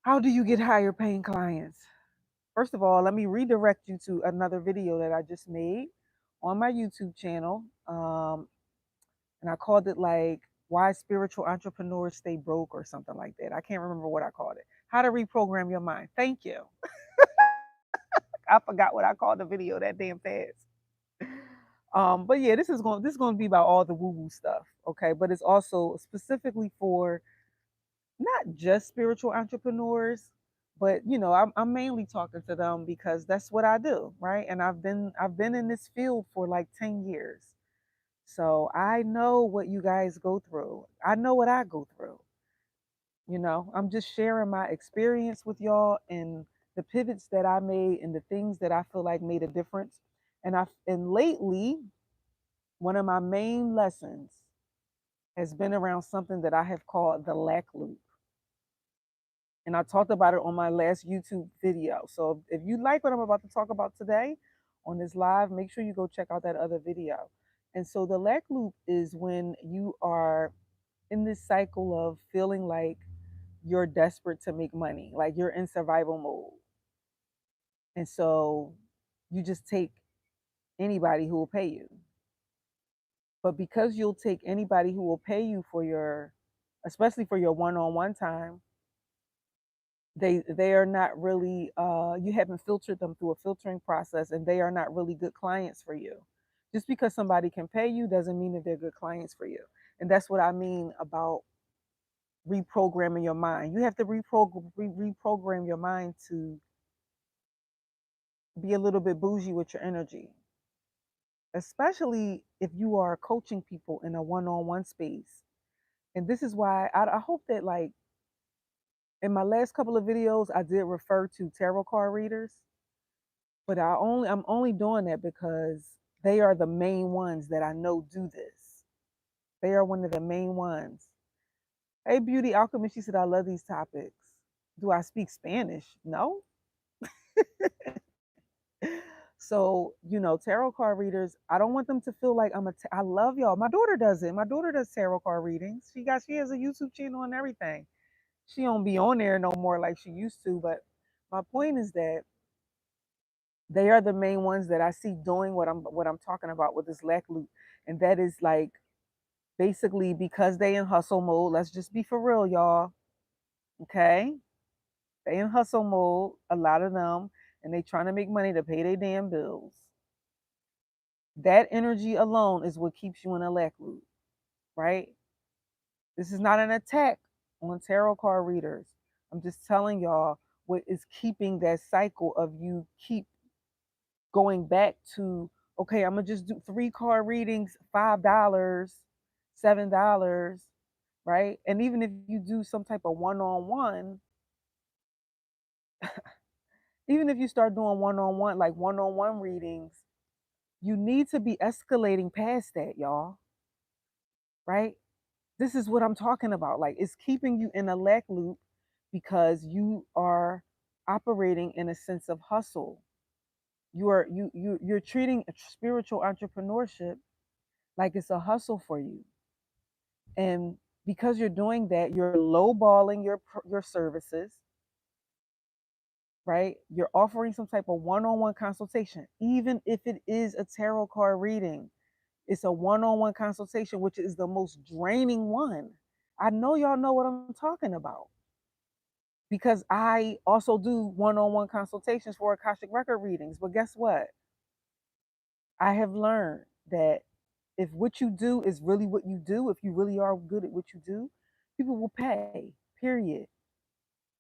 How do you get higher paying clients? First of all, let me redirect you to another video that I just made on my YouTube channel. And I called it like Why Spiritual Entrepreneurs Stay Broke or something like that. I can't remember what I called it. How to Reprogram Your Mind. Thank you. I forgot what I called the video that damn fast. But yeah, this is going to be about all the woo woo stuff, okay? But it's also specifically for not just spiritual entrepreneurs, but I'm mainly talking to them because that's what I do, right? And I've been in this field for like 10 years. So I know what you guys go through. I know what I go through. I'm just sharing my experience with y'all and the pivots that I made and the things that I feel like made a difference. And lately, one of my main lessons has been around something that I have called the lack loop. And I talked about it on my last YouTube video. So if you like what I'm about to talk about today on this live, make sure you go check out that other video. And so the lack loop is when you are in this cycle of feeling like you're desperate to make money, like you're in survival mode. And so you just take anybody who will pay you. But because you'll take anybody who will pay you for especially for your one-on-one time, they are not really you haven't filtered them through a filtering process, and they are not really good clients for you. Just because somebody can pay you doesn't mean that they're good clients for you. And that's what I mean about reprogramming your mind. You have to reprogram your mind to be a little bit bougie with your energy, especially if you are coaching people in a one-on-one space. And this is why I hope that, like, in my last couple of videos I did refer to tarot card readers, but I'm only doing that because they are the main ones that I know do this. They are one of the main ones. Hey, Beauty Alchemist, she said, I love these topics. Do I speak Spanish? No. So, tarot card readers, I don't want them to feel like I love y'all. My daughter does it. My daughter does tarot card readings. She has a YouTube channel and everything. She don't be on there no more like she used to, but my point is that they are the main ones that I see doing what I'm talking about with this lack loop. And that is like basically because they in hustle mode. Let's just be for real, y'all. Okay? They in hustle mode, a lot of them, and they trying to make money to pay their damn bills. That energy alone is what keeps you in a lack loop, right? This is not an attack on tarot card readers. I'm just telling y'all what is keeping that cycle of you keep going back to, okay, I'm gonna just do 3 card readings, $5, $7, right? And even if you do some type of one-on-one, even if you start doing one-on-one, like one-on-one readings, you need to be escalating past that, y'all. Right? This is what I'm talking about. Like, it's keeping you in a lack loop because you are operating in a sense of hustle. You're treating spiritual entrepreneurship like it's a hustle for you. And because you're doing that, you're lowballing your services, right? You're offering some type of one-on-one consultation, even if it is a tarot card reading. It's a one-on-one consultation, which is the most draining one. I know y'all know what I'm talking about because I also do one-on-one consultations for akashic record readings. But guess what? I have learned that if what you do is really what you do, if you really are good at what you do, people will pay. Period.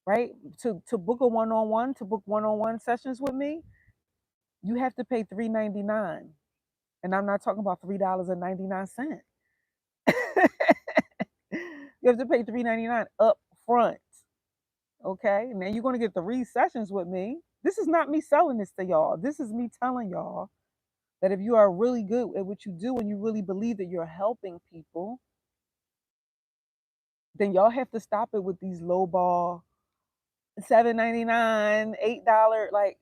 Right? To book a one-on-one, to book one-on-one sessions with me, you have to pay $3.99. And I'm not talking about $3.99. You have to pay $3.99 up front. Okay. Now you're going to get 3 sessions with me. This is not me selling this to y'all. This is me telling y'all that if you are really good at what you do and you really believe that you're helping people, then y'all have to stop it with these low ball $7.99, $8. Like,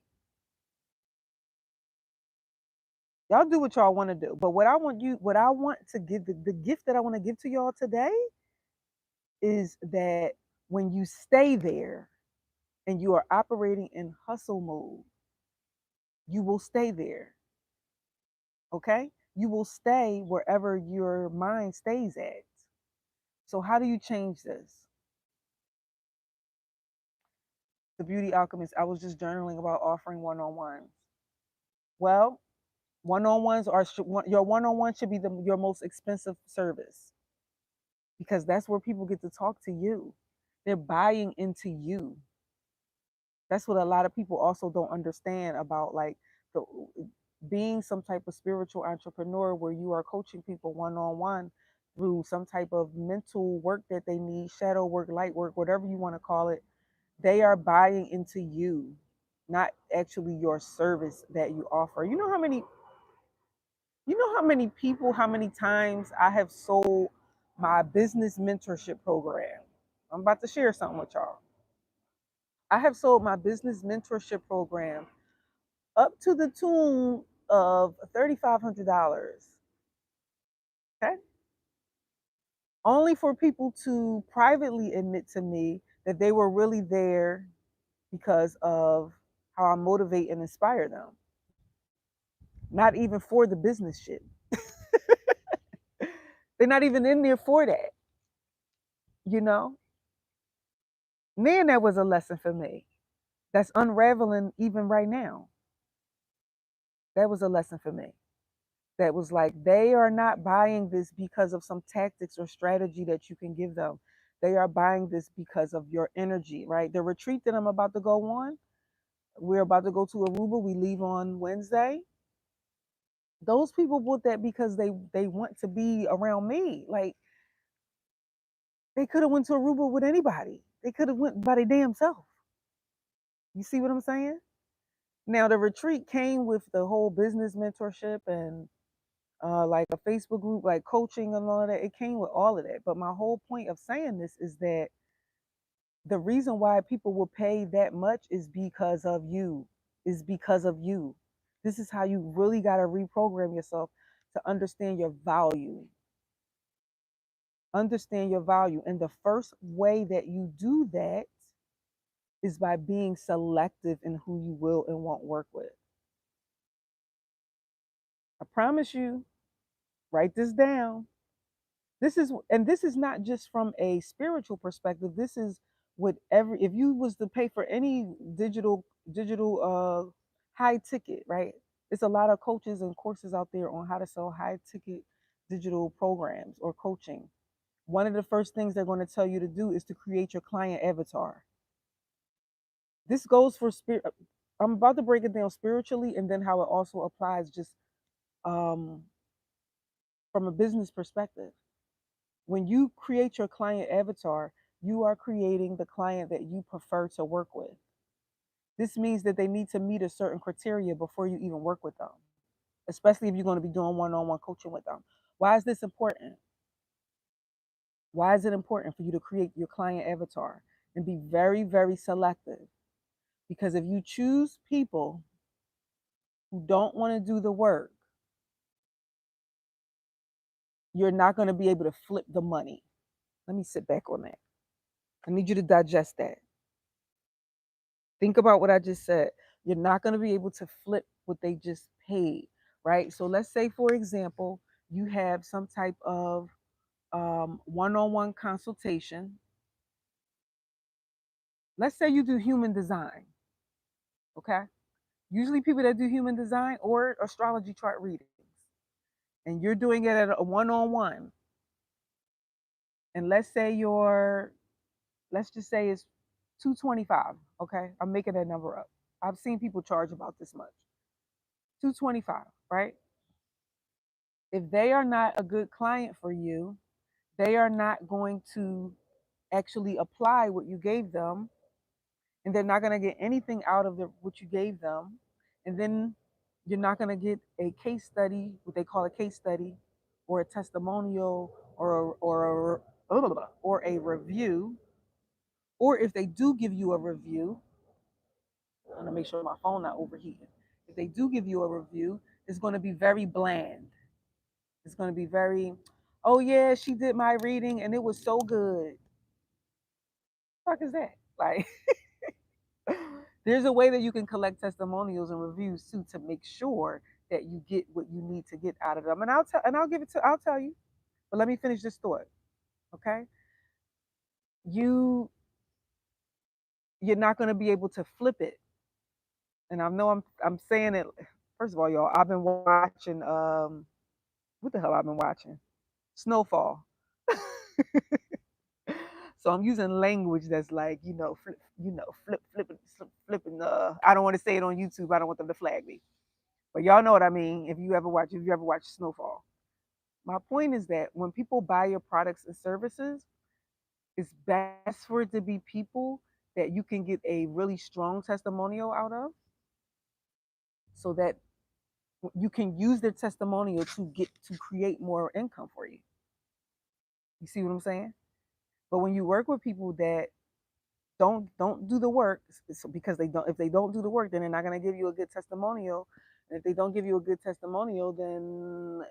y'all do what y'all want to do. But what I want to give, the gift that I want to give to y'all today is that when you stay there, and you are operating in hustle mode, you will stay there. Okay? You will stay wherever your mind stays at. So, how do you change this? The Beauty Alchemist, I was just journaling about offering one on ones. Well, one on ones are your one on one should be your most expensive service, because that's where people get to talk to you. They're buying into you. That's what a lot of people also don't understand about, like, the being some type of spiritual entrepreneur where you are coaching people one on one through some type of mental work that they need, shadow work, light work, whatever you want to call it. They are buying into you, not actually your service that you offer. You know how many people, how many times I have sold my business mentorship program. I'm about to share something with y'all. I have sold my business mentorship program up to the tune of $3,500. Okay. Only for people to privately admit to me that they were really there because of how I motivate and inspire them. Not even for the business shit. They're not even in there for that, you know? Man, that was a lesson for me. That's unraveling even right now. That was a lesson for me. That was like, they are not buying this because of some tactics or strategy that you can give them. They are buying this because of your energy, right? The retreat that I'm about to go on, we're about to go to Aruba. We leave on Wednesday. Those people bought that because they want to be around me. Like, they could have went to Aruba with anybody. They could have went by their damn self. You see what I'm saying? Now the retreat came with the whole business mentorship and like a Facebook group, like coaching and all of that. It came with all of that. But my whole point of saying this is that the reason why people will pay that much is because of you. Is because of you. This is how you really got to reprogram yourself to understand your value. Understand your value. And the first way that you do that is by being selective in who you will and won't work with. I promise you, write this down. This is not just from a spiritual perspective. This is with every, if you was to pay for any digital high ticket, right? There's a lot of coaches and courses out there on how to sell high ticket digital programs or coaching. One of the first things they're going to tell you to do is to create your client avatar. This goes for spirit. I'm about to break it down spiritually and then how it also applies just um, from a business perspective. When you create your client avatar, you are creating the client that you prefer to work with. This means that they need to meet a certain criteria before you even work with them, especially if you're going to be doing one on one coaching with them. Why is this important? Why is it important for you to create your client avatar and be very, very selective? Because if you choose people who don't want to do the work, you're not going to be able to flip the money. Let me sit back on that. I need you to digest that. Think about what I just said. You're not going to be able to flip what they just paid, right? So let's say, for example, you have some type of one-on-one consultation. Let's say you do human design, okay? Usually people that do human design or astrology chart readings, and you're doing it at a one-on-one, and let's just say it's 225, okay? I'm making that number up. I've seen people charge about this much. 225, right? If they are not a good client for you, they are not going to actually apply what you gave them, and they're not going to get anything out of what you gave them. And then you're not going to get a case study, what they call a case study, or a testimonial, or a review. Or if they do give you a review, I want to make sure my phone not overheating. If they do give you a review, it's going to be very bland. It's going to be very, oh yeah, she did my reading and it was so good. What the fuck is that? Like, There's a way that you can collect testimonials and reviews too to make sure that you get what you need to get out of them. And I'll tell you. But let me finish this thought. Okay? You you're not going to be able to flip it. And I know I'm saying it. First of all, y'all, I've been watching what the hell I've been watching? Snowfall. So I'm using language that's like, flipping. I don't want to say it on YouTube. I don't want them to flag me. But y'all know what I mean. If you ever watch Snowfall, my point is that when people buy your products and services, it's best for it to be people that you can get a really strong testimonial out of, so that you can use their testimonial to create more income for you. You see what I'm saying? But when you work with people that don't do the work, because they don't if they don't do the work, then they're not going to give you a good testimonial. And if they don't give you a good testimonial, then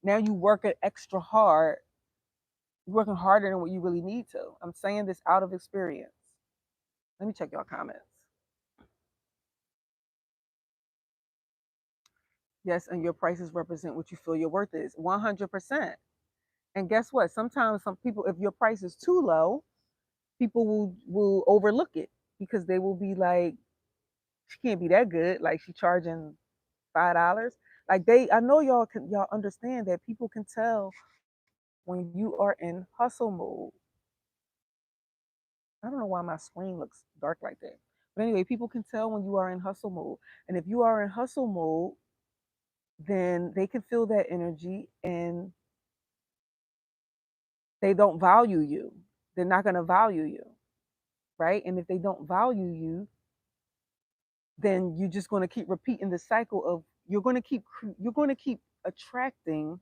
now you work it extra hard. You're working harder than what you really need to. I'm saying this out of experience. Let me check your comments. Yes, and your prices represent what you feel your worth is. 100%. And guess what? Sometimes some people, if your price is too low, people will overlook it, because they will be like, she can't be that good. Like, she charging $5. Like, I know y'all understand that people can tell when you are in hustle mode. I don't know why my screen looks dark like that. But anyway, people can tell when you are in hustle mode. And if you are in hustle mode, then they can feel that energy, and they don't value you. They're not going to value you, right? And if they don't value you, then you're just going to keep repeating the cycle of you're going to keep attracting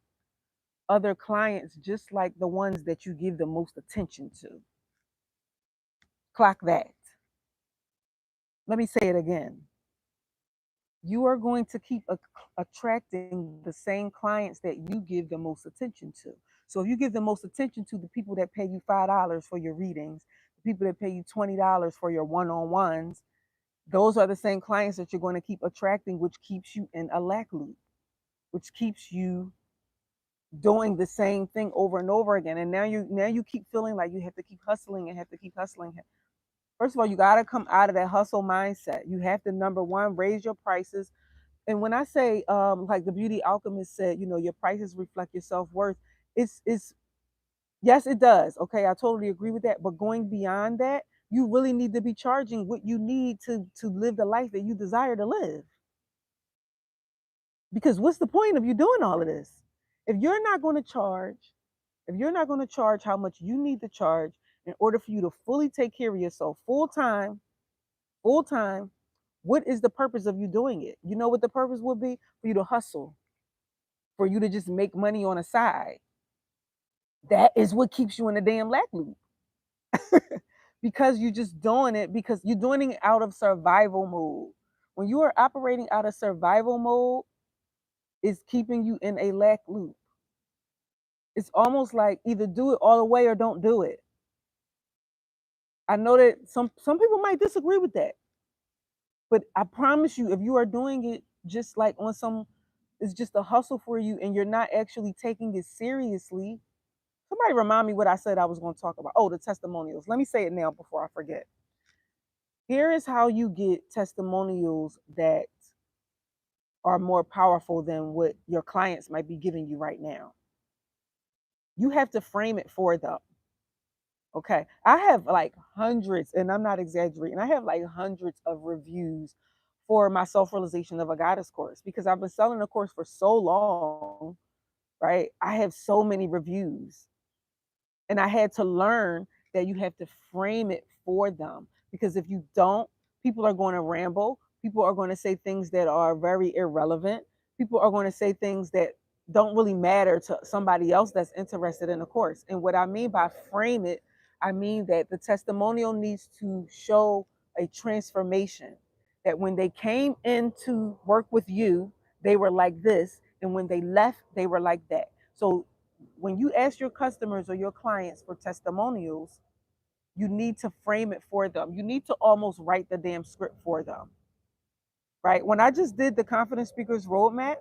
other clients just like the ones that you give the most attention to. Clock that. Let me say it again. You are going to keep attracting the same clients that you give the most attention to. So if you give the most attention to the people that pay you $5 for your readings, the people that pay you $20 for your one-on-ones, those are the same clients that you're going to keep attracting, which keeps you in a lack loop, which keeps you doing the same thing over and over again. And now you keep feeling like you have to keep hustling and have to keep hustling. First of all, you got to come out of that hustle mindset. You have to, number one, raise your prices. And when I say, like the beauty alchemist said, your prices reflect your self-worth, it's yes, it does. Okay, I totally agree with that. But going beyond that, you really need to be charging what you need to live the life that you desire to live. Because what's the point of you doing all of this? If you're not going to charge, if you're not going to charge how much you need to charge in order for you to fully take care of yourself full time, what is the purpose of you doing it? You know what the purpose would be? For you to hustle, for you to just make money on the side. That is what keeps you in the damn lack loop. Because you're just doing it because you're doing it out of survival mode. When you are operating out of survival mode, it's keeping you in a lack loop. It's almost like either do it all the way or don't do it. I know that some people might disagree with that, but I promise you, if you are doing it just like on some, it's just a hustle for you, and you're not actually taking it seriously. Somebody remind me what I said I was going to talk about. Oh, the testimonials. Let me say it now before I forget. Here is how you get testimonials that are more powerful than what your clients might be giving you right now. You have to frame it for them. Okay. I have like hundreds, and I'm not exaggerating, I have like hundreds of reviews for my self-realization of a goddess course, because I've been selling the course for so long, right? I have so many reviews. And I had to learn that you have to frame it for them, because if you don't, people are going to ramble. People are going to say things that are very irrelevant. People are going to say things that don't really matter to somebody else that's interested in the course. And what I mean by frame it, I mean that the testimonial needs to show a transformation. That when they came in to work with you, they were like this. And when they left, they were like that. So when you ask your customers or your clients for testimonials, you need to frame it for them. You need to almost write the damn script for them, right? When I just did the Confident Speakers Roadmap,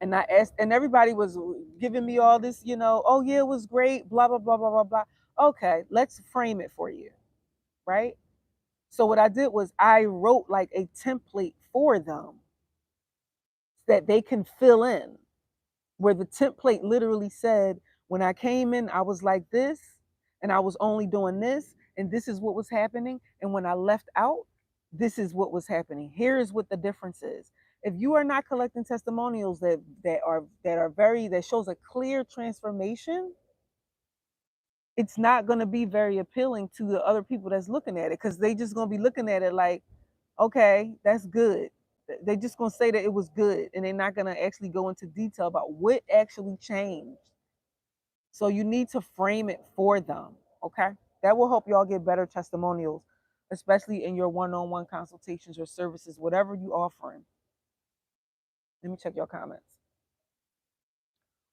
and I asked, and everybody was giving me all this, oh yeah, it was great, blah, blah, blah, blah, blah, blah. Okay, let's frame it for you, right? So what I did was I wrote like a template for them that they can fill in, where the template literally said, when I came in, I was like this, and I was only doing this, and this is what was happening. And when I left out, this is what was happening. Here is what the difference is. If you are not collecting testimonials that shows a clear transformation, it's not going to be very appealing to the other people that's looking at it, because they just going to be looking at it like, okay, that's good. They're just going to say that it was good, and they're not going to actually go into detail about what actually changed. So you need to frame it for them, okay? That will help y'all get better testimonials, especially in your one-on-one consultations or services, whatever you offering. Let me check your comments.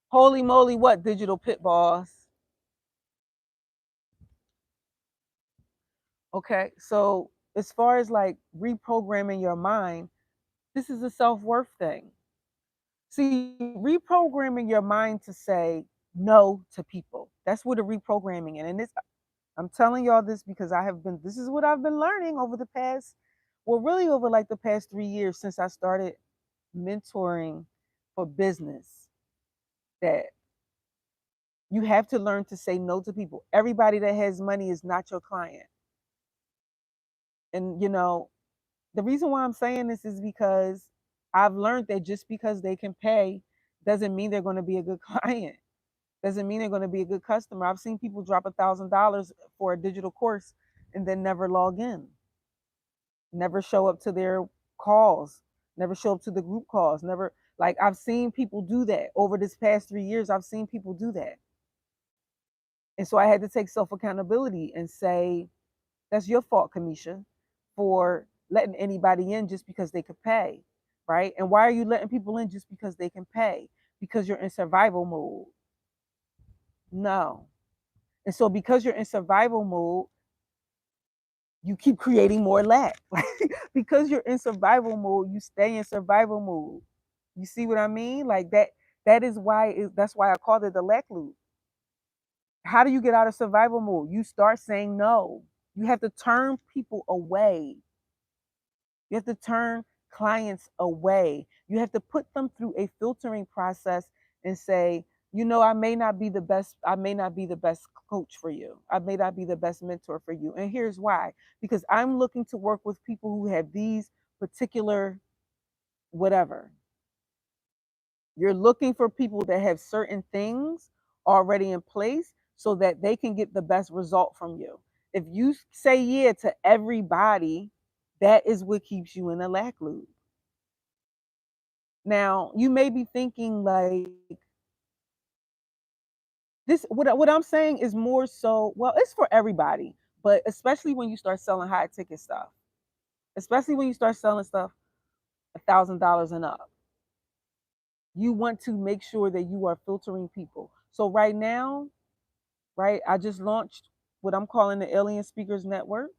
Holy moly, what digital pit boss? Okay, so as far as like reprogramming your mind, this is a self-worth thing. See, reprogramming your mind to say no to people. That's what a reprogramming is. And this, I'm telling y'all this because this is what I've been learning over the past, well, really over like the past 3 years since I started mentoring for business, that you have to learn to say no to people. Everybody that has money is not your client. And, the reason why I'm saying this is because I've learned that just because they can pay doesn't mean they're going to be a good client. Doesn't mean they're going to be a good customer. I've seen people drop $1,000 for a digital course and then never log in, never show up to their calls, never show up to the group calls, never, like, I've seen people do that over this past 3 years. I've seen people do that. And so I had to take self accountability and say, that's your fault, Kimesha, for letting anybody in just because they could pay, right? And why are you letting people in just because they can pay? Because you're in survival mode. No. And so because you're in survival mode, you keep creating more lack. Because you're in survival mode, you stay in survival mode. You see what I mean? Like that's why I called it the lack loop. How do you get out of survival mode? You start saying no. You have to turn people away. You have to turn clients away. You have to put them through a filtering process and say, I may not be the best, coach for you. I may not be the best mentor for you. And here's why. Because I'm looking to work with people who have these particular whatever. You're looking for people that have certain things already in place so that they can get the best result from you. If you say yeah to everybody, that is what keeps you in a lack loop. Now, you may be thinking like, this, what I'm saying is more so, well, it's for everybody, but especially when you start selling high ticket stuff, especially when you start selling stuff $1,000 and up, you want to make sure that you are filtering people. So right now, right, I just launched what I'm calling the Alien Speakers Network.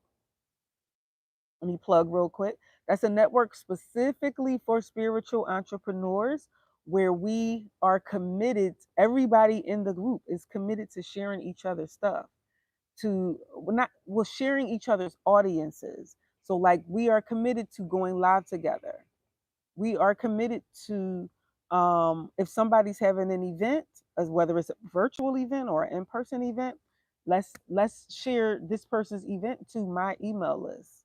Let me plug real quick. That's a network specifically for spiritual entrepreneurs, where we are committed, everybody in the group is committed to sharing each other's stuff, we're sharing each other's audiences. So like, we are committed to going live together. We are committed to, if somebody's having an event, as whether it's a virtual event or an in-person event, let's share this person's event to my email list.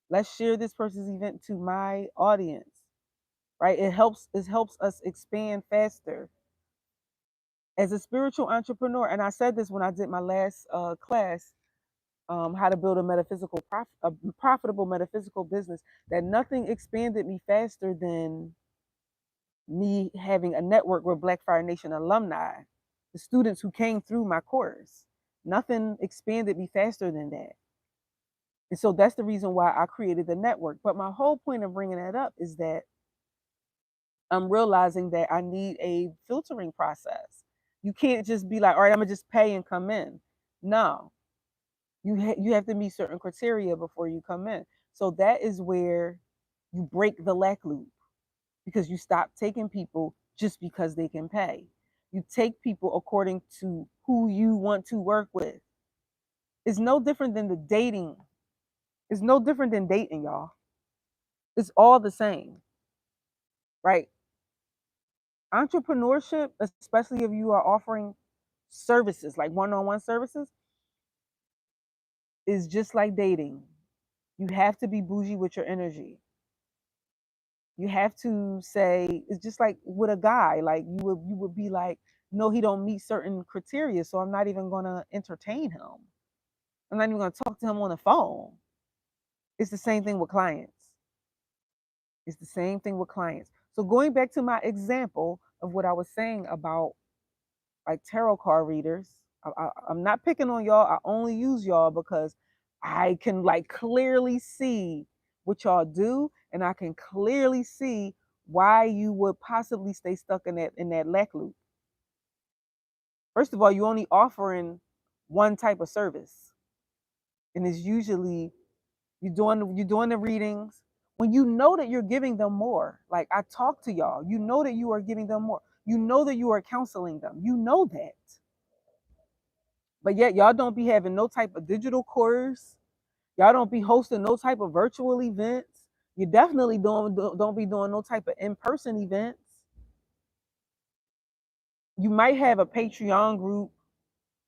Let's share this person's event to my audience, right? It helps us expand faster. As a spiritual entrepreneur, and I said this when I did my last class, how to build a profitable metaphysical business, that nothing expanded me faster than me having a network with BlaQ Fire Nation alumni, the students who came through my course. Nothing expanded me faster than that. And so that's the reason why I created the network. But my whole point of bringing that up is that I'm realizing that I need a filtering process. You can't just be like, all right, I'm going to just pay and come in. No, you have to meet certain criteria before you come in. So that is where you break the lack loop, because you stop taking people just because they can pay. You take people according to who you want to work with. It's no different than the dating. It's no different than dating, y'all. It's all the same, right? Entrepreneurship, especially if you are offering services like one-on-one services, is just like dating. You have to be bougie with your energy. You have to say, it's just like with a guy, like you would be like, no, he don't meet certain criteria, so I'm not even gonna entertain him. I'm not even gonna talk to him on the phone. It's the same thing with clients. It's the same thing with clients. So going back to my example of what I was saying about like tarot card readers, I'm not picking on y'all. I only use y'all because I can like clearly see what y'all do, and I can clearly see why you would possibly stay stuck in that lack loop. First of all, you only offering one type of service, and it's usually you're doing the readings when you know that you're giving them more. Like I talk to y'all, you know that you are giving them more. You know that you are counseling them. You know that. But yet y'all don't be having no type of digital course. Y'all don't be hosting no type of virtual events. You definitely don't be doing no type of in-person events. You might have a Patreon group.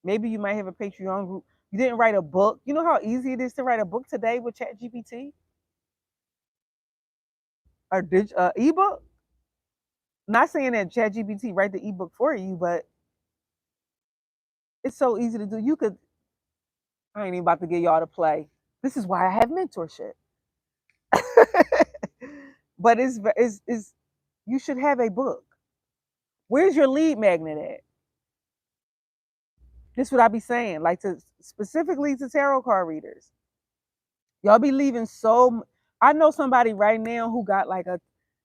Maybe you might have a Patreon group. You didn't write a book. You know how easy it is to write a book today with ChatGPT or ebook? Not saying that ChatGPT write the ebook for you, but it's so easy to do. You could. I ain't even about to get y'all to play. This is why I have mentorship. But it's you should have a book. Where's your lead magnet at? This is what I be saying, like to specifically to tarot card readers. Y'all be leaving so. I know somebody right now who got like a.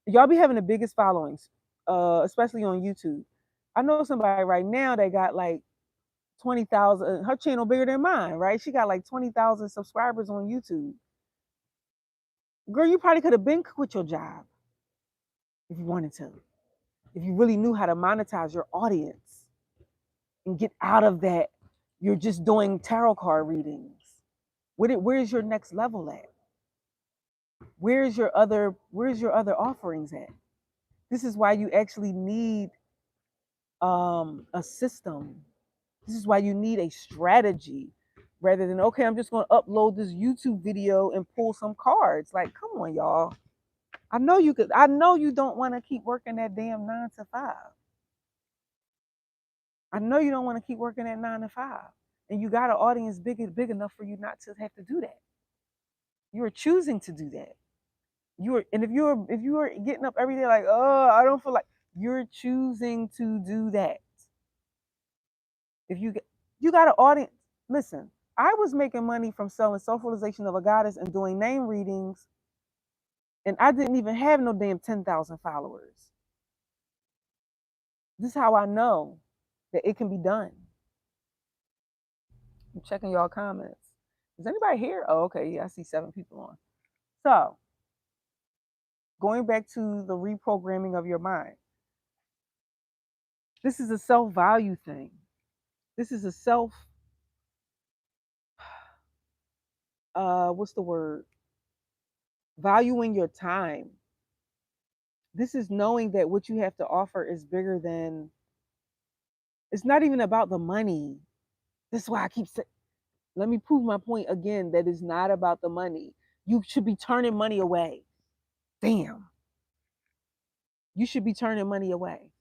Y'all be having the biggest followings, especially on YouTube. I know somebody right now that got like 20,000. Her channel bigger than mine, right? She got like 20,000 subscribers on YouTube. Girl, you probably could have been quit your job if you wanted to. If you really knew how to monetize your audience and get out of that, you're just doing tarot card readings. Where's your next level at? Where's your other offerings at? This is why you actually need a system. This is why you need a strategy rather than, okay, I'm just going to upload this YouTube video and pull some cards. Like, come on, y'all. I know you don't want to keep working that damn 9 to 5. I know you don't want to keep working that 9 to 5. And you got an audience big enough for you not to have to do that. You are choosing to do that. If you are getting up every day like, oh, I don't feel like, you're choosing to do that. If you got an audience, listen, I was making money from selling Self-Realization of a Goddess and doing name readings, and I didn't even have no damn 10,000 followers. This is how I know that it can be done. I'm checking y'all comments. Is anybody here? Oh, okay. Yeah, I see 7 people on. So, going back to the reprogramming of your mind. This is a self-value thing. This is a what's the word? Valuing your time. This is knowing that what you have to offer is bigger than, it's not even about the money. This is why I keep saying, let me prove my point again, that it's not about the money. You should be turning money away. Damn. You should be turning money away.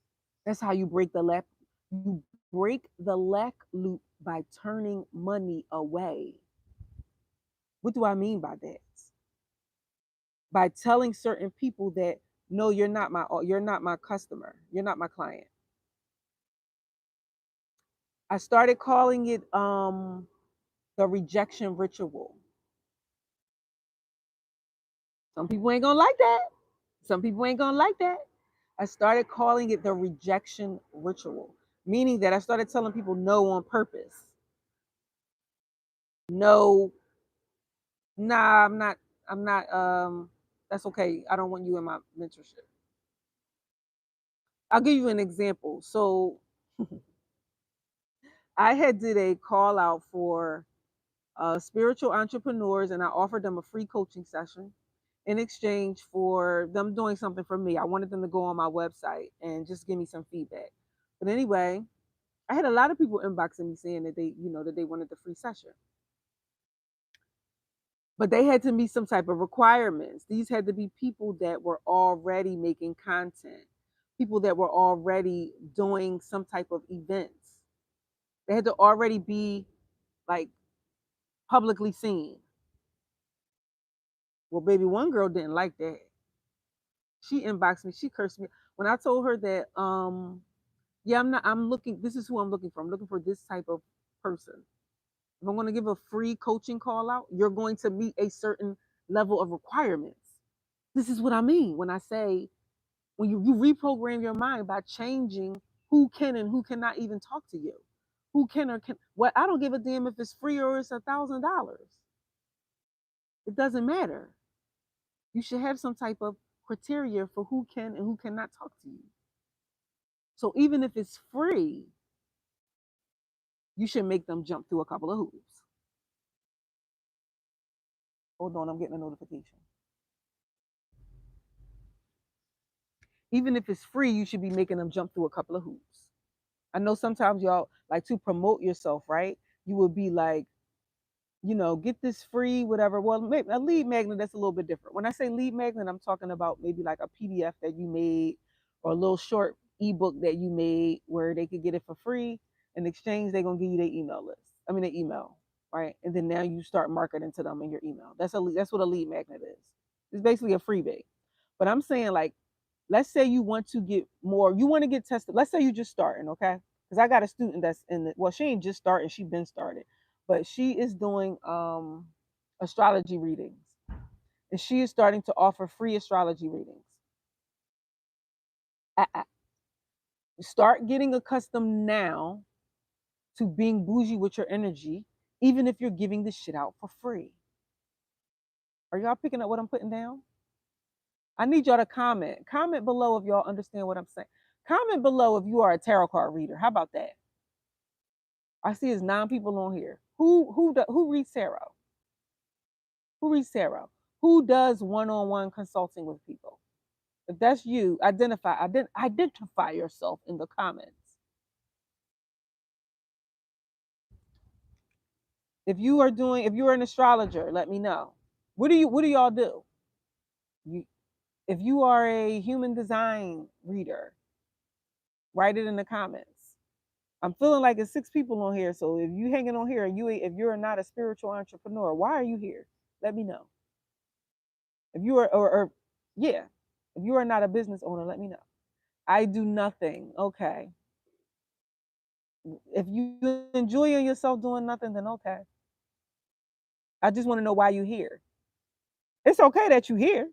That's how you break the lack. You break the lack loop by turning money away. What do I mean by that? By telling certain people that, no, you're not my customer. You're not my client. I started calling it the rejection ritual. Some people ain't gonna like that. Some people ain't gonna like that. I started calling it the rejection ritual, meaning that I started telling people no on purpose. No, nah, I'm not, that's okay. I don't want you in my mentorship. I'll give you an example. So I had did a call out for spiritual entrepreneurs, and I offered them a free coaching session in exchange for them doing something for me. I wanted them to go on my website and just give me some feedback. But anyway, I had a lot of people inboxing me saying that that they wanted the free session. But they had to meet some type of requirements. These had to be people that were already making content, people that were already doing some type of events. They had to already be like publicly seen. Well, baby, one girl didn't like that. She inboxed me, she cursed me. When I told her that, yeah, I'm looking, this is who I'm looking for. I'm looking for this type of person. If I'm going to give a free coaching call out, you're going to meet a certain level of requirements. This is what I mean when I say, when you reprogram your mind by changing who can and who cannot even talk to you, who can or can. Well, I don't give a damn if it's free or it's $1,000. It doesn't matter. You should have some type of criteria for who can and who cannot talk to you. So even if it's free, you should make them jump through a couple of hoops. Hold on, I'm getting a notification. Even if it's free, you should be making them jump through a couple of hoops. I know sometimes y'all like to promote yourself, right? You will be like, get this free, whatever. Well, maybe a lead magnet, that's a little bit different. When I say lead magnet, I'm talking about maybe like a PDF that you made or a little short ebook that you made where they could get it for free. In exchange, they're gonna give you their email list. I mean, their email, right? And then now you start marketing to them in your email. That's what a lead magnet is. It's basically a freebie. But I'm saying, like, let's say you want to get more, you want to get tested. Let's say you just starting, okay? Because I got a student that's in the, well, she ain't just starting, she been started, but she is doing astrology readings, and she is starting to offer free astrology readings. Start getting accustomed now to being bougie with your energy, even if you're giving this shit out for free. Are y'all picking up what I'm putting down? I need y'all to comment. Comment below if y'all understand what I'm saying. Comment below if you are a tarot card reader. How about that? I see it's 9 people on here. Who reads tarot? Who reads tarot? Who does one-on-one consulting with people? If that's you, identify yourself in the comments. If you're an astrologer, let me know. What do y'all do? If you are a human design reader, write it in the comments. I'm feeling like it's 6 people on here, so if you hanging on here and if you're not a spiritual entrepreneur, why are you here? Let me know. If you are, or yeah, if you are not a business owner, let me know. I do nothing. Okay. If you enjoying yourself doing nothing, then okay. I just want to know why you're here. It's okay that you're here.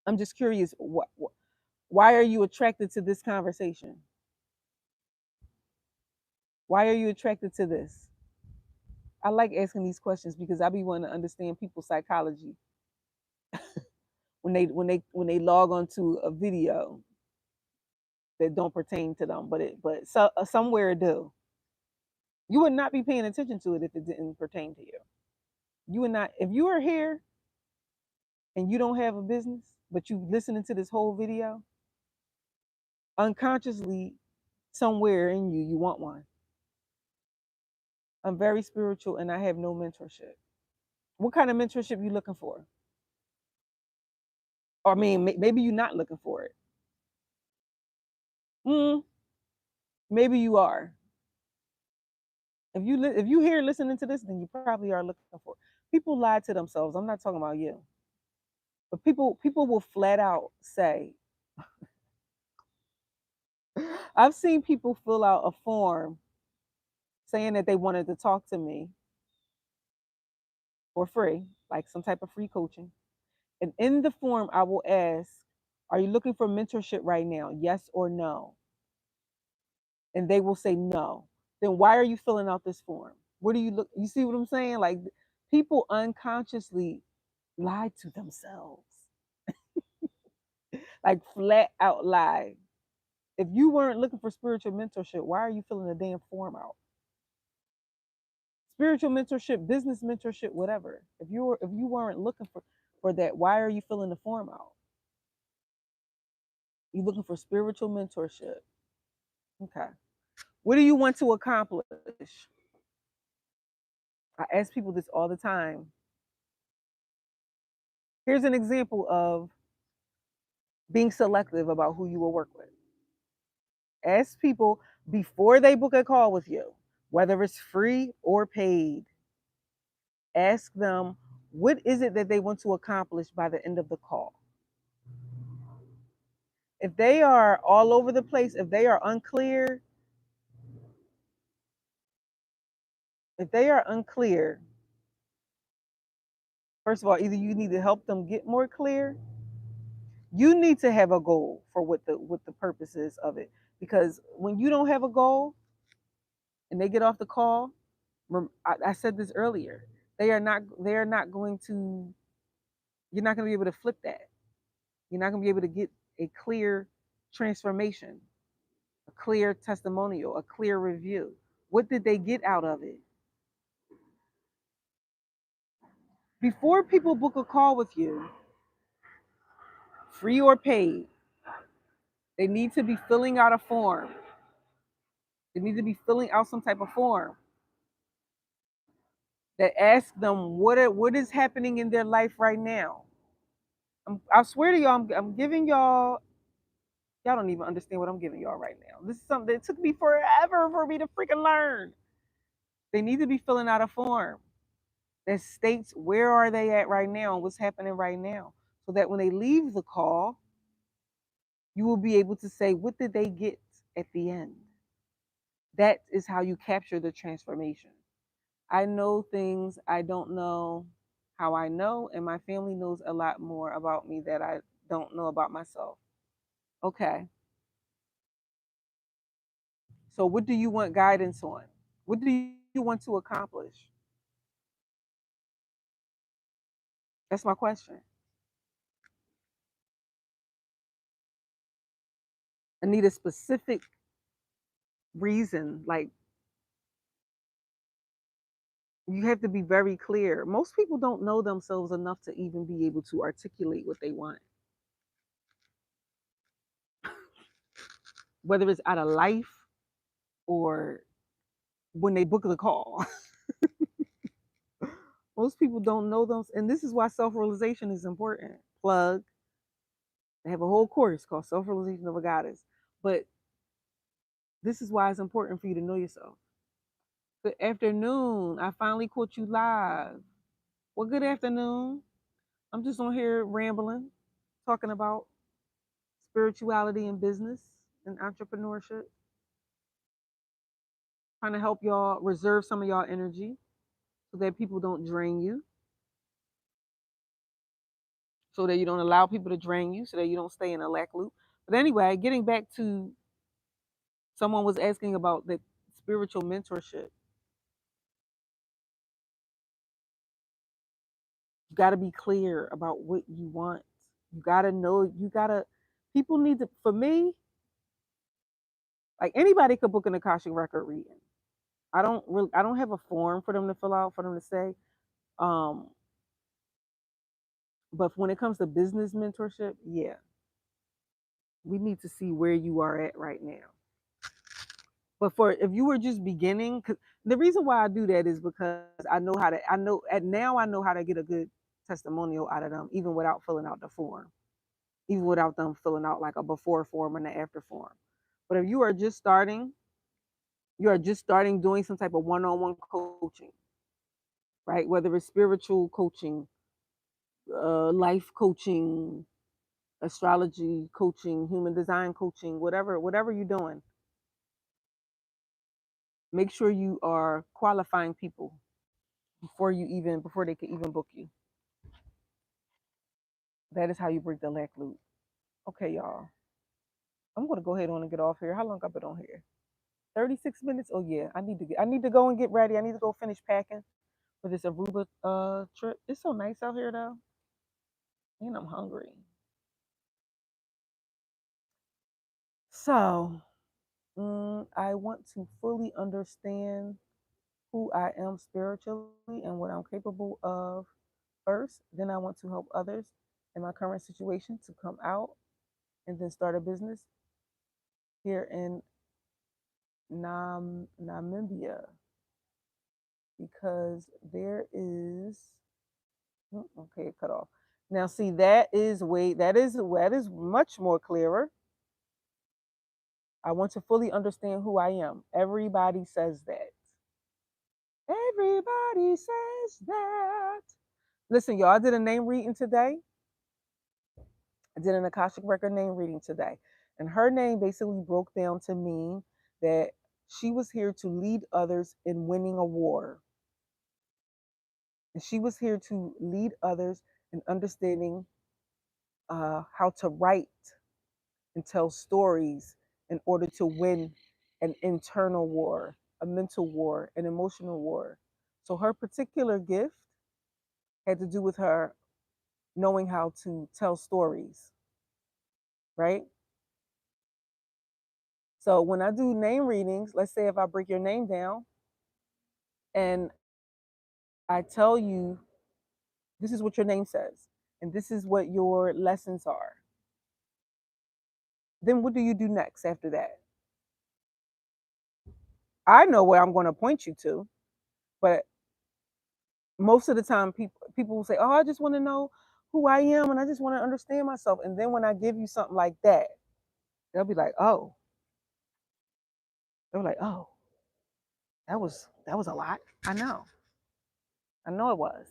I'm just curious. Why are you attracted to this conversation? Why are you attracted to this? I like asking these questions because I be wanting to understand people's psychology when they log onto a video that don't pertain to them, but somewhere it do. You would not be paying attention to it if it didn't pertain to you. You would not. If you are here and you don't have a business, but you listening to this whole video, unconsciously, somewhere in you, you want one. I'm very spiritual and I have no mentorship. What kind of mentorship you looking for? Or I mean, maybe you're not looking for it. Maybe you are. If you here listening to this, then you probably are looking for it. People lie to themselves. I'm not talking about you, but people will flat out say, I've seen people fill out a form saying that they wanted to talk to me for free, like some type of free coaching. And in the form, I will ask, are you looking for mentorship right now? Yes or no? And they will say no. Then why are you filling out this form? What do you look? You see what I'm saying? Like people unconsciously lie to themselves, like flat out lie. If you weren't looking for spiritual mentorship, why are you filling the damn form out? Spiritual mentorship, business mentorship, whatever. If you weren't looking for that, why are you filling the form out? You looking for spiritual mentorship. Okay. What do you want to accomplish? I ask people this all the time. Here's an example of being selective about who you will work with. Ask people before they book a call with you, whether it's free or paid. Ask them what is it that they want to accomplish by the end of the call. If they are all over the place, if they are unclear, first of all, either you need to help them get more clear. You need to have a goal for what the purpose is of it. Because when you don't have a goal and they get off the call, I said this earlier, they are not going to, you're not going to be able to flip that. You're not going to be able to get a clear transformation, a clear testimonial, a clear review. What did they get out of it? Before people book a call with you, free or paid, they need to be filling out a form. They need to be filling out some type of form that asks them what is happening in their life right now. I swear to y'all, I'm giving y'all don't even understand what I'm giving y'all right now. This is something that took me forever for me to freaking learn. They need to be filling out a form that states where are they at right now and what's happening right now, so that when they leave the call, you will be able to say what did they get at the end. That is how you capture the transformation. I know things I don't know how I know, and my family knows a lot more about me that I don't know about myself. Okay. So, what do you want guidance on? What do you want to accomplish? That's my question. I need a specific reason. Like, you have to be very clear. Most people don't know themselves enough to even be able to articulate what they want, whether it's out of life or when they book the call. Most people don't know them. And this is why self realization is important. Plug. They have a whole course called Self Realization of a Goddess. But this is why it's important for you to know yourself. Good afternoon. I finally caught you live. Well, good afternoon. I'm just on here rambling, talking about spirituality and business and entrepreneurship, trying to help y'all reserve some of y'all energy so that people don't drain you, so that you don't allow people to drain you, so that you don't stay in a lack loop. But anyway, getting back to, someone was asking about the spiritual mentorship. You got to be clear about what you want. You got to know, people need to, for me, like anybody could book an Akashic record reading. I don't have a form for them to fill out, for them to say. Um, but when it comes to business mentorship, yeah, we need to see where you are at right now. But for if you were just beginning, cause the reason why I do that is because I know how to get a good testimonial out of them, even without filling out the form, even without them filling out like a before form and an after form. But if you are just starting doing some type of one-on-one coaching, right? Whether it's spiritual coaching, life coaching, astrology coaching, human design coaching, whatever you're doing, make sure you are qualifying people before they can even book you. That is how you break the lack loop. Okay, y'all. I'm gonna go ahead on and get off here. How long I've been on here? 36 minutes. Oh yeah, I need to go and get ready. I need to go finish packing for this Aruba trip. It's so nice out here though. And I'm hungry. So I want to fully understand who I am spiritually and what I'm capable of first. Then I want to help others in my current situation to come out and then start a business here in Namibia, because there is okay, cut off. Now see, that is much more clearer. I want to fully understand who I am. Everybody says that. Everybody says that. Listen, y'all, I did a name reading today. I did an akashic record name reading today. And her name basically broke down to mean that she was here to lead others in winning a war. And she was here to lead others in understanding how to write and tell stories in order to win an internal war, a mental war, an emotional war. So her particular gift had to do with her knowing how to tell stories, right? So when I do name readings, let's say if I break your name down and I tell you this is what your name says and this is what your lessons are, then what do you do next after that? I know where I'm going to point you to, but most of the time people will say, "Oh, I just want to know who I am and I just want to understand myself." And then when I give you something like that, they'll be like, "Oh." They're like, "Oh, that was a lot." I know. I know it was.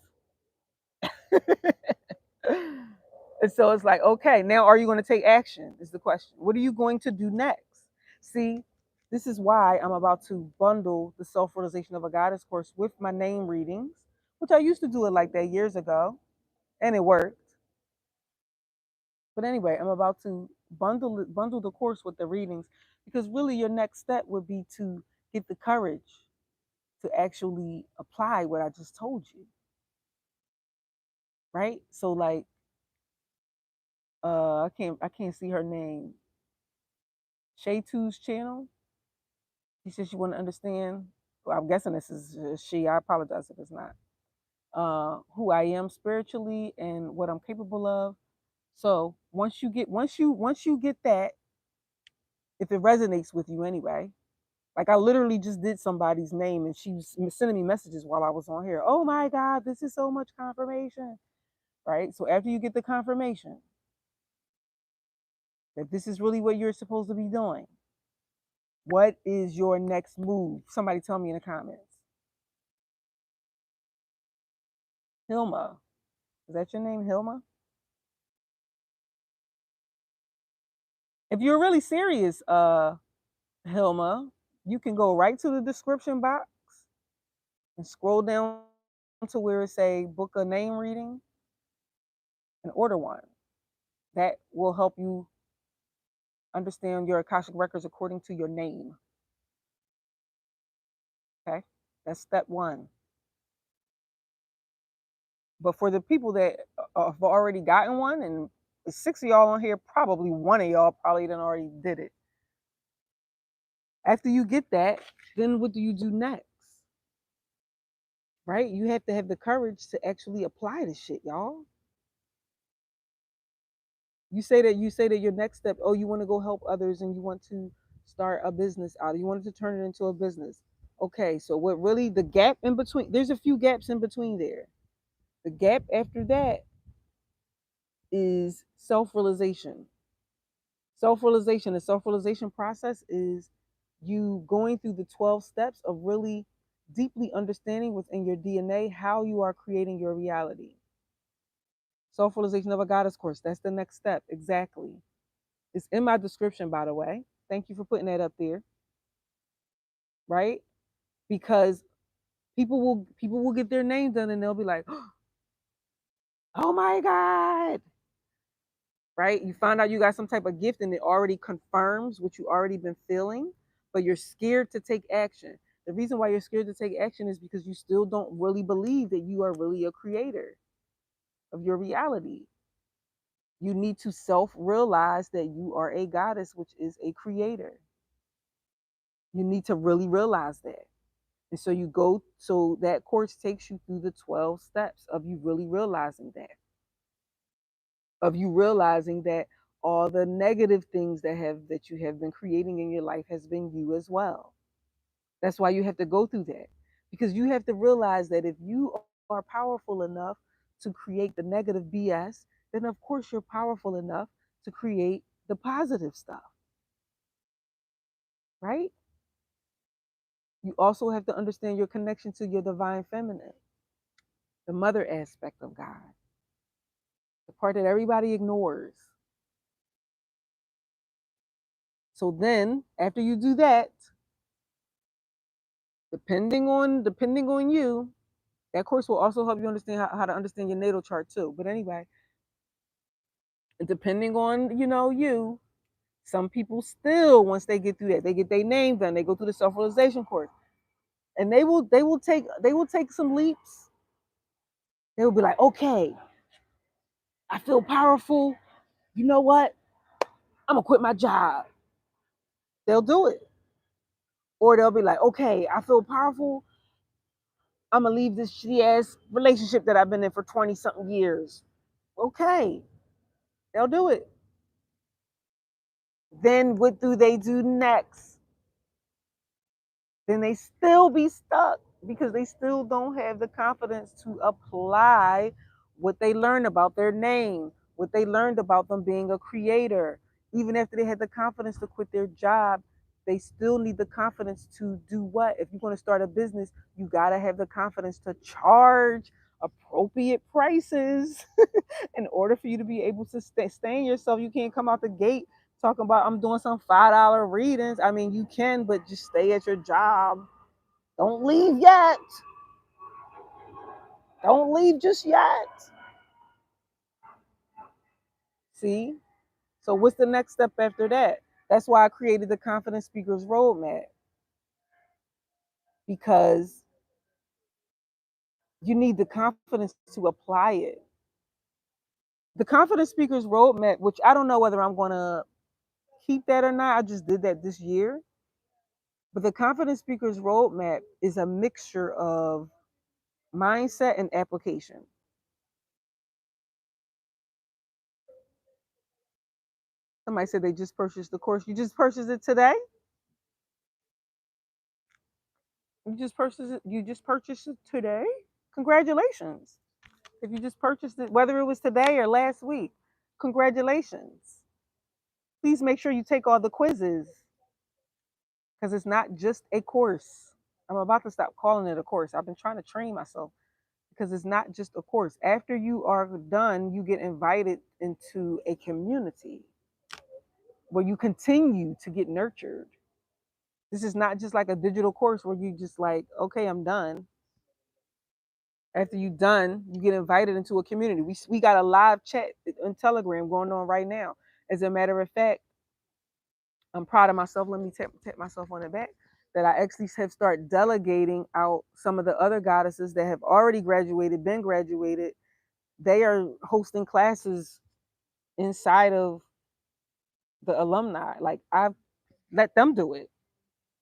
And so it's like, okay, now are you going to take action? Is the question. What are you going to do next? See, this is why I'm about to bundle the Self Realization of a Goddess course with my name readings, which I used to do it like that years ago, and it worked. But anyway, I'm about to bundle the course with the readings, because really your next step would be to get the courage to actually apply what I just told you. Right? So like I can't see her name. Shaytu's channel. She says she want to understand. Well, I'm guessing this is she. I apologize if it's not. Who I am spiritually and what I'm capable of. So once you get that, if it resonates with you anyway, like I literally just did somebody's name and she was sending me messages while I was on here. Oh my God, this is so much confirmation, right? So after you get the confirmation that this is really what you're supposed to be doing, what is your next move? Somebody tell me in the comments. Hilma, is that your name, Hilma? If you're really serious, Hilma, you can go right to the description box and scroll down to where it say book a name reading and order one. That will help you understand your Akashic records according to your name. Okay, that's step one. But for the people that have already gotten one, and 6 of y'all on here, probably one of y'all probably done already did it. After you get that, then what do you do next? Right? You have to have the courage to actually apply this shit, y'all. You say that your next step, oh, you want to go help others and you want to start a business out. You wanted to turn it into a business. Okay, so what really the gap in between, there's a few gaps in between there. The gap after that is self-realization. Self-realization, the self-realization process is you going through the 12 steps of really deeply understanding within your DNA how you are creating your reality. Self-realization of a goddess course, that's the next step. Exactly. It's in my description, by the way. Thank you for putting that up there. Right? Because people will get their name done and they'll be like, oh my God. Right? You find out you got some type of gift and it already confirms what you already been feeling. but you're scared to take action. The reason why you're scared to take action is because you still don't really believe that you are really a creator of your reality. You need to self realize that you are a goddess, which is a creator. You need to really realize that. And so you go, so that course takes you through the 12 steps of you really realizing that, of you realizing that all the negative things that you have been creating in your life has been you as well. That's why you have to go through that, because you have to realize that if you are powerful enough to create the negative BS, then of course you're powerful enough to create the positive stuff, right? You also have to understand your connection to your divine feminine, the mother aspect of God, the part that everybody ignores. So then, after you do that, depending on you, that course will also help you understand how to understand your natal chart too. But anyway, depending on you, some people still, once they get through that, they get their name done, they go through the self-realization course, and they will take some leaps. They will be like, okay, I feel powerful. You know what? I'm gonna quit my job. They'll do it. Or they'll be like, okay, I feel powerful. I'm gonna leave this shitty ass relationship that I've been in for 20 something years. Okay, they'll do it. Then what do they do next? Then they still be stuck because they still don't have the confidence to apply what they learned about their name, what they learned about them being a creator. Even after they had the confidence to quit their job, they still need the confidence to do what? If you're going to start a business, you got to have the confidence to charge appropriate prices in order for you to be able to sustain yourself. You can't come out the gate talking about I'm doing some $5 readings. I mean, you can, but just stay at your job. Don't leave yet. Don't leave just yet. See? So what's the next step after that? That's why I created the Confident Speakers Roadmap, because you need the confidence to apply it. The Confident Speakers Roadmap, which I don't know whether I'm going to keep that or not. I just did that this year. But the Confident Speakers Roadmap is a mixture of mindset and application. Somebody said they just purchased the course. You just purchased it today? You just purchased it today? Congratulations. If you just purchased it, whether it was today or last week, congratulations. Please make sure you take all the quizzes, because it's not just a course. I'm about to stop calling it a course. I've been trying to train myself, because it's not just a course. After you are done, you get invited into a community where you continue to get nurtured. This is not just like a digital course where you just like, okay, I'm done. After you're done, you get invited into a community. We got a live chat on Telegram going on right now. As a matter of fact, I'm proud of myself. Let me tap myself on the back, that I actually have started delegating out some of the other goddesses that have already been graduated. They are hosting classes inside of the alumni. Like, I've let them do it.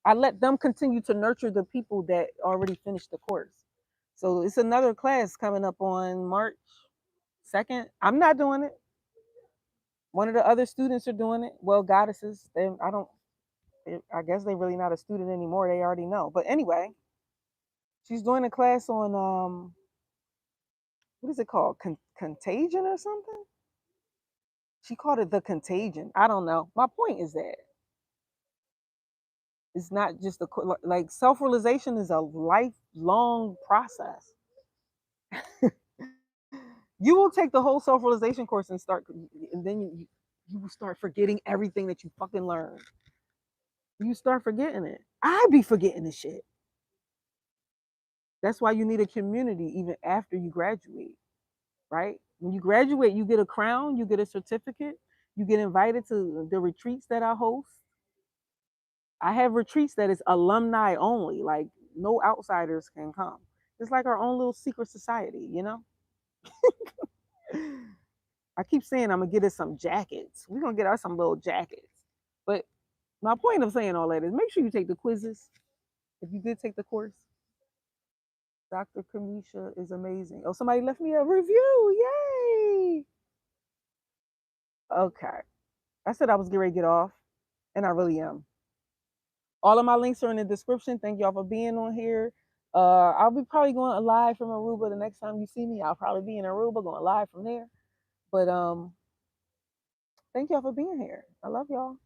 I let them continue to nurture the people that already finished the course. So it's another class coming up on March 2nd. I'm not doing it. One of the other students are doing it. Well, goddesses, I guess they're really not a student anymore. They already know. But anyway, she's doing a class on what is it called? Contagion or something? She called it the contagion. I don't know. My point is that it's not just like self-realization is a lifelong process. You will take the whole self-realization course and then you will start forgetting everything that you fucking learned. You start forgetting it. I be forgetting this shit. That's why you need a community even after you graduate, right? When you graduate, you get a crown, you get a certificate, you get invited to the retreats that I host. I have retreats that is alumni only, like no outsiders can come. It's like our own little secret society, you know? I keep saying I'm gonna get us some jackets. We're gonna get us some little jackets. But my point of saying all that is make sure you take the quizzes. If you did take the course, Dr. Kimesha is amazing. Oh, somebody left me a review. Yay! Okay. I said I was getting ready to get off, and I really am. All of my links are in the description. Thank y'all for being on here. I'll be probably going live from Aruba the next time you see me. I'll probably be in Aruba going live from there. But thank y'all for being here. I love y'all.